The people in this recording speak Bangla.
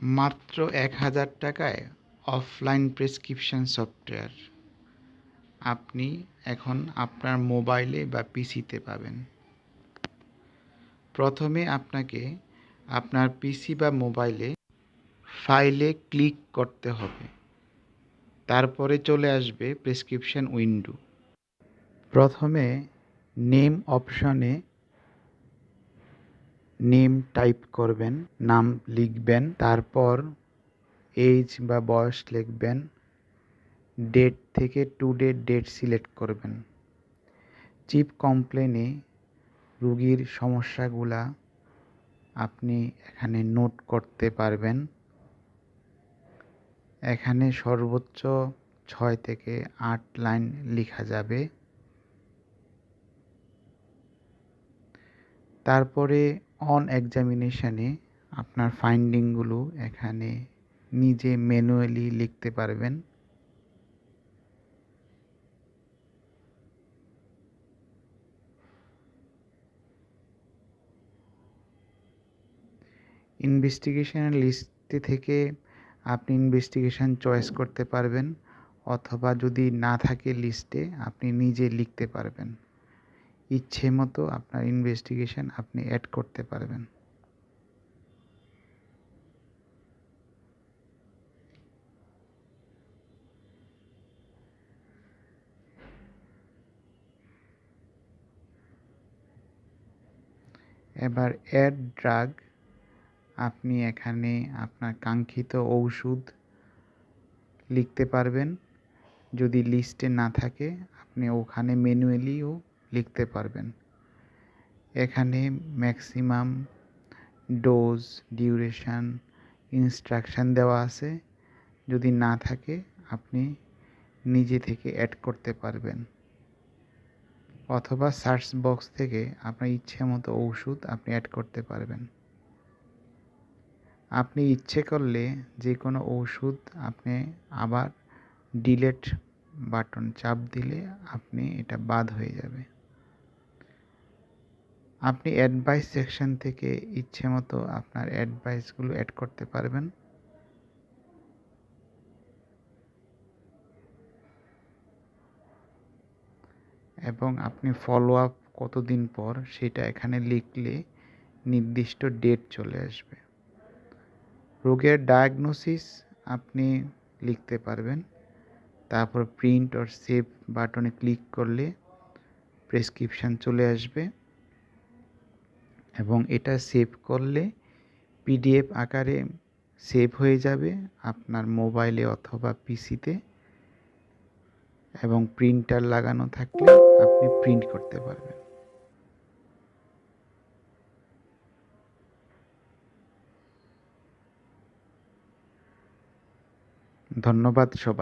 মাত্র ১,০০০ টাকায় অফলাইন প্রেসক্রিপশন সফটওয়্যার আপনি এখন আপনার মোবাইলে বা পিসিতে পাবেন। প্রথমে আপনাকে আপনার পিসি বা মোবাইলে ফাইলে ক্লিক করতে হবে। তারপরে চলে আসবে প্রেসক্রিপশন উইন্ডো। প্রথমে নেম অপশনে নেম টাইপ করবেন, নাম লিখবেন, তারপর এজ বা বয়স লিখবেন, ডেট থেকে টুডে ডেট সিলেক্ট করবেন। চিপ কমপ্লেনে রোগীর সমস্যাগুলা আপনি এখানে নোট করতে পারবেন। এখানে সর্বোচ্চ ৬ থেকে ৮ লাইন লেখা যাবে। তারপরে অন এক্সামিনেশনে আপনার ফাইন্ডিংগুলো এখানে নিজে ম্যানুয়ালি লিখতে পারবেন। ইনভেস্টিগেশনের লিস্টে থেকে আপনি ইনভেস্টিগেশন চয়েস করতে পারবেন, অথবা যদি না থাকে লিস্টে আপনি নিজে লিখতে পারবেন। ইচ্ছে মতো আপনার ইনভেস্টিগেশন আপনি অ্যাড করতে পারবেন। এবার অ্যাড ড্রাগ, আপনি এখানে আপনার কাঙ্ক্ষিত ঔষধ লিখতে পারবেন। যদি লিস্টে না থাকে আপনি ওখানে ম্যানুয়ালিও লিখতে পারবেন। এখানে ম্যাক্সিমাম ডোজ, ডিউরেশন, ইনস্ট্রাকশন দেওয়া আছে। যদি না থাকে আপনি নিজে থেকে অ্যাড করতে পারবেন, অথবা সার্চ বক্স থেকে আপনার ইচ্ছে মতো ওষুধ আপনি অ্যাড করতে পারবেন। আপনি ইচ্ছে করলে যে কোনো ওষুধ আপনি আবার ডিলেট বাটন চাপ দিলে আপনি এটা বাদ হয়ে যাবে। আপনি অ্যাডভাইস সেকশন থেকে ইচ্ছে মতো আপনার অ্যাডভাইসগুলো অ্যাড করতে পারবেন। এবং আপনি ফলো আপ কতদিন পর সেটা এখানে লিখলে নির্দিষ্ট ডেট চলে আসবে। রোগের ডায়াগনোসিস আপনি লিখতে পারবেন। তারপর প্রিন্ট অর সেভ বাটনে ক্লিক করলে প্রেসক্রিপশন চলে আসবে এবং এটা সেভ করলে পিডিএফ আকারে সেভ হয়ে যাবে আপনার মোবাইলে অথবা পিসিতে, এবং প্রিন্টার লাগানো থাকলে আপনি প্রিন্ট করতে পারবেন। ধন্যবাদ সবাই।